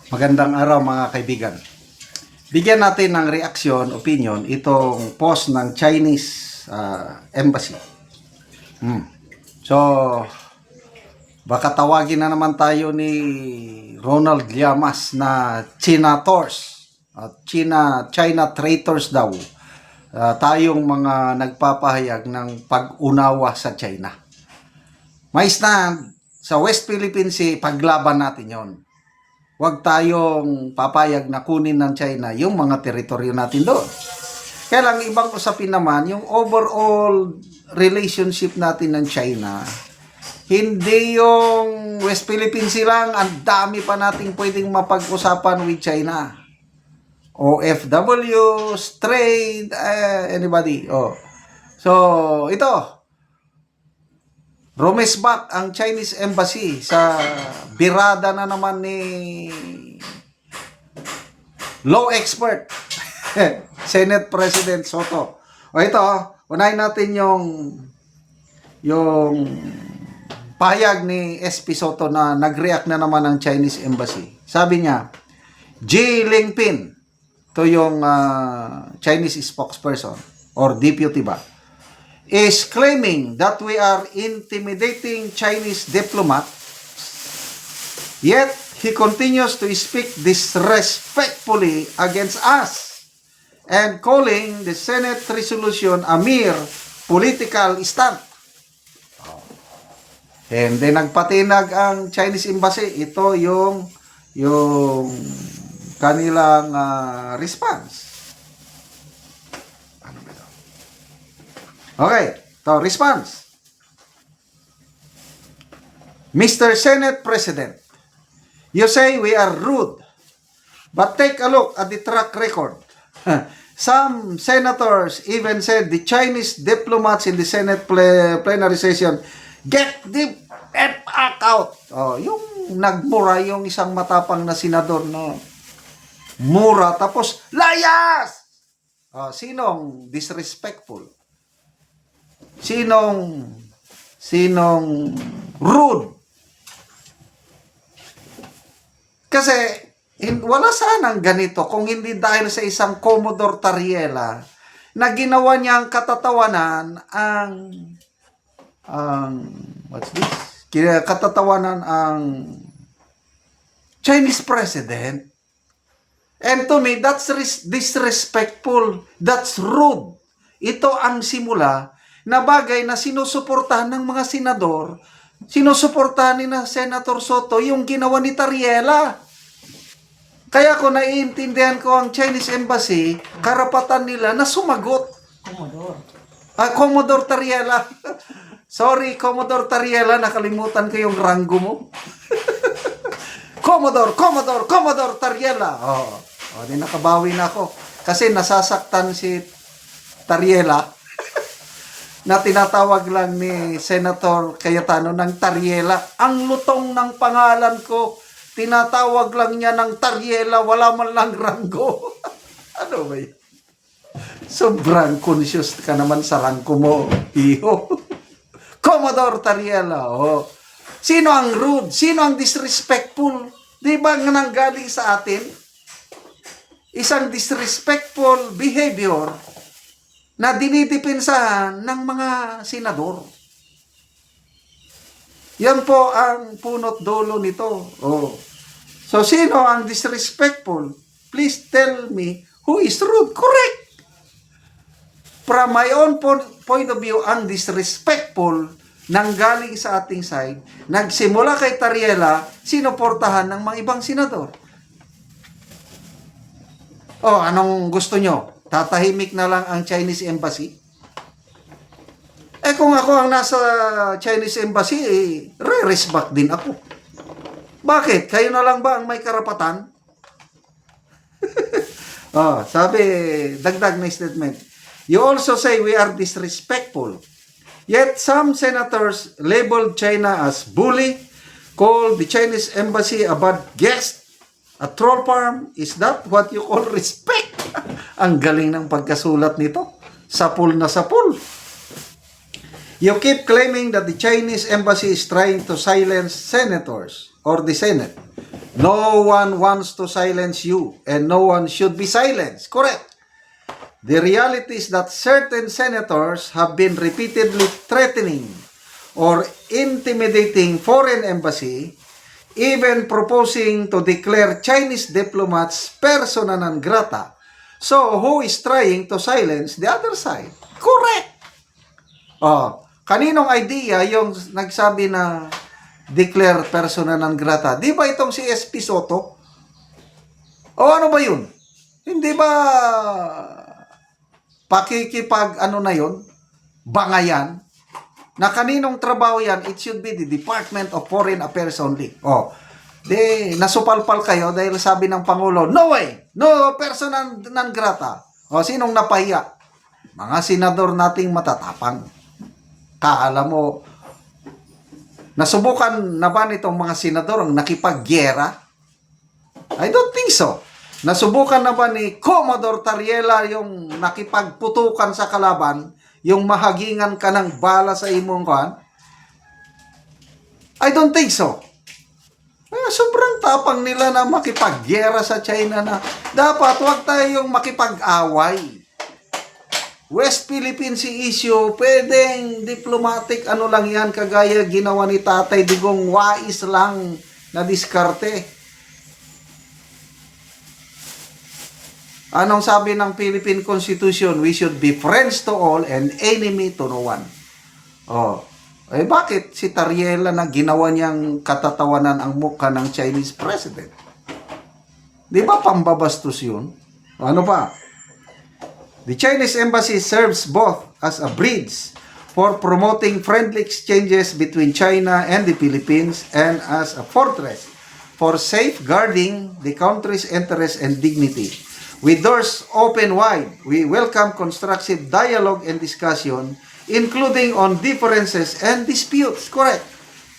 Magandang araw mga kaibigan. Bigyan natin ng reaksyon, opinion, itong post ng Chinese Embassy. So, baka tawagin na naman tayo ni Ronald Llamas na China Tours at China traitors daw. Tayong mga nagpapahayag ng pag-unawa sa China. May stand sa West Philippine Sea, paglaban natin yon. Huwag tayong papayag na kunin ng China yung mga teritoryo natin doon. Kaya lang, ibang usapin naman, yung overall relationship natin ng China, hindi yung West Philippines lang, ang dami pa nating pwedeng mapag-usapan with China. OFWs, trade, anybody. So, ito, rumesbak ang Chinese Embassy sa birada na naman ni law expert Senate President Soto. Ito, unahin natin yung pahayag ni SP Soto na nag-react na naman ang Chinese Embassy. Sabi niya, Ji Lingpin, to yung Chinese spokesperson or deputy ba, is claiming that we are intimidating Chinese diplomats, yet he continues to speak disrespectfully against us and calling the Senate resolution a mere political stunt. And then nagpatinag ang Chinese Embassy. Ito yung kanilang response. Okay, so response. Mr. Senate President, you say we are rude, but take a look at the track record. Some senators even said the Chinese diplomats in the Senate plenary session, get the F out. Yung nagmura yung isang matapang na senador na mura, tapos layas! Sinong disrespectful? Sinong rude? Kasi wala sanang ganito kung hindi dahil sa isang Commodore Tariela na ginawa niyang katatawanan ang what's this? Katatawanan ang Chinese president. And to me, that's disrespectful. That's rude. Ito ang simula na bagay na sinusuportahan ng mga senador, sinusuportahan ni na Senator Soto yung ginawa ni Tariela. Kaya ko naiintindihan ko ang Chinese Embassy, karapatan nila na sumagot. Commodore Tariela. Sorry, Commodore Tariela, nakalimutan ko yung ranggo mo. Commodore Tariela. Di nakabawi na ako. Kasi nasasaktan si Tariela na tinatawag lang ni Senator Cayetano ng Tariela. Ang lutong ng pangalan ko, tinatawag lang niya ng Tariela, wala man lang ranggo. Ano ba yun? Sobrang conscious ka naman sa ranggo mo, iho. Commodore Tariela, Sino ang rude? Sino ang disrespectful? Di ba nga nanggaling sa atin? Isang disrespectful behavior na dinidepensahan ng mga senador. Yan po ang punot dulo nito. So, sino ang disrespectful? Please tell me who is rude. Correct. From my own point of view, ang disrespectful nanggaling sa ating side, nagsimula kay Tariela, sinuportahan ng mga ibang senador. Anong gusto nyo? Tatahimik na lang ang Chinese Embassy? Kung ako ang nasa Chinese Embassy, re-respect din ako. Bakit? Kayo na lang ba ang may karapatan? Sabi, dagdag na statement. You also say we are disrespectful. Yet some senators labeled China as bully, called the Chinese Embassy a bad guest, a troll farm. Is that what you call respect? Ang galing ng pagkasulat nito. Sapul na sapul. You keep claiming that the Chinese Embassy is trying to silence senators or the Senate. No one wants to silence you, and no one should be silenced. Correct. The reality is that certain senators have been repeatedly threatening or intimidating foreign embassy, even proposing to declare Chinese diplomats persona non grata. So, who is trying to silence the other side? Correct! Oh, kaninong idea yung nagsabi na declare persona non grata? Di ba itong si SP Soto? O ano ba yun? Hindi ba pakikipag ano na yun? Bangayan? Na kaninong trabaho yan? It should be the Department of Foreign Affairs only. Oh, di nasupalpal kayo dahil sabi ng Pangulo, no way! No persona non grata. O, sinong napahiya? Mga senador nating matatapang. Kaala mo, nasubukan na ba nitong mga senador ang nakipaggyera? I don't think so. Nasubukan na ba ni Commodore Tariela yung nakipagputukan sa kalaban, yung mahagingan ka ng bala sa imong kan? I don't think so. Sobrang tapang nila na makipaggyera sa China na dapat wag tayong makipag-away. West Philippine Sea issue, pwedeng diplomatic ano lang yan, kagaya ginawa ni Tatay Digong, wais lang na diskarte. Anong sabi ng Philippine Constitution? We should be friends to all and enemy to no one. Oh, eh bakit si Tariela na ginawa niyang katatawanan ang mukha ng Chinese president? Di ba pambabastos yun? Ano pa? The Chinese embassy serves both as a bridge for promoting friendly exchanges between China and the Philippines and as a fortress for safeguarding the country's interests and dignity. With doors open wide, we welcome constructive dialogue and discussion, including on differences and disputes. Correct.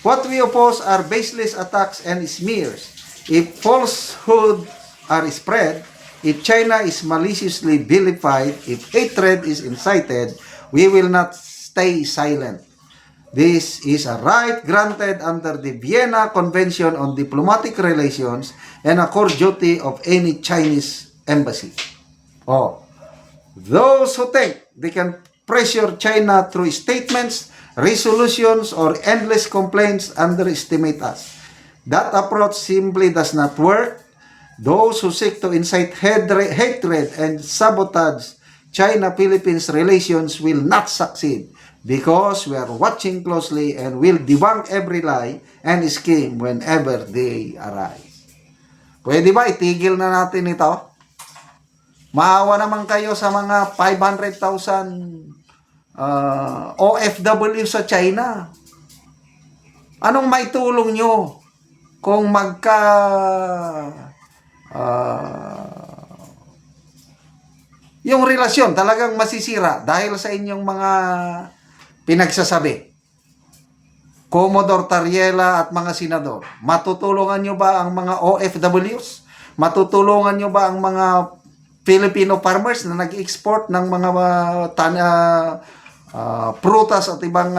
What we oppose are baseless attacks and smears. If falsehood are spread, if China is maliciously vilified, if hatred is incited, we will not stay silent. This is a right granted under the Vienna Convention on Diplomatic Relations and a core duty of any Chinese embassy. Oh, those who think they can pressure China through statements, resolutions, or endless complaints underestimate us. That approach simply does not work. Those who seek to incite hatred and sabotage China-Philippines relations will not succeed because we are watching closely and will debunk every lie and scheme whenever they arise. Pwede ba itigil na natin ito? Maawa naman kayo sa mga 500,000 OFW sa China. Anong maitulong nyo kung yung relasyon talagang masisira dahil sa inyong mga pinagsasabi? Commodore Tariela at mga senador, matutulungan nyo ba ang mga OFWs? Matutulungan nyo ba ang mga Filipino farmers na nag-export ng mga prutas at ibang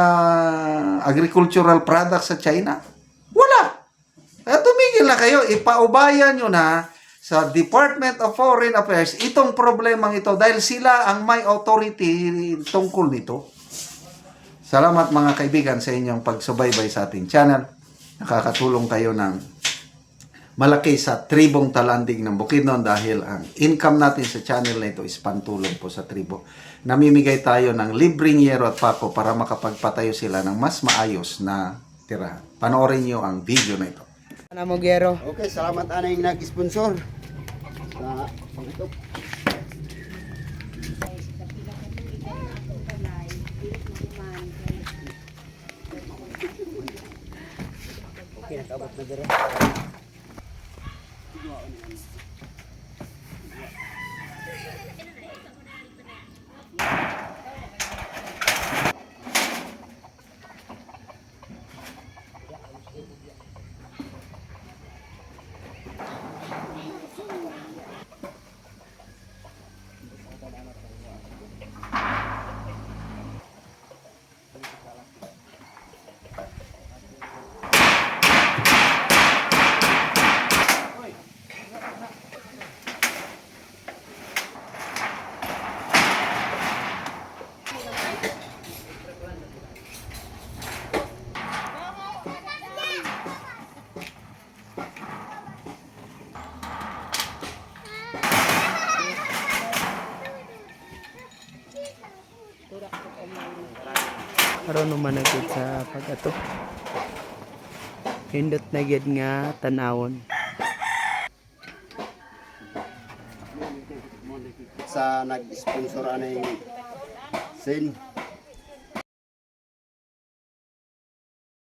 agricultural products sa China? Wala. Tumigil na kayo. Ipaubayan nyo na sa Department of Foreign Affairs itong problemang ito dahil sila ang may authority tungkol nito. Salamat mga kaibigan sa inyong pagsubaybay sa ating channel. Nakakatulong kayo ng malaki sa tribong Talandig ng Bukidnon dahil ang income natin sa channel na ito is pantulong po sa tribo. Namimigay tayo ng libreng yero at pako para makapagpatayo sila ng mas maayos na tirahan. Panoorin nyo ang video na ito. Namogero. Okay, salamat anay nag-sponsor. Sa ito. Okay, nakabot na dira. Aron naman na gid sa pag-ato. Hindot na gid nga tanawon. sa nag-sponsor ani Sin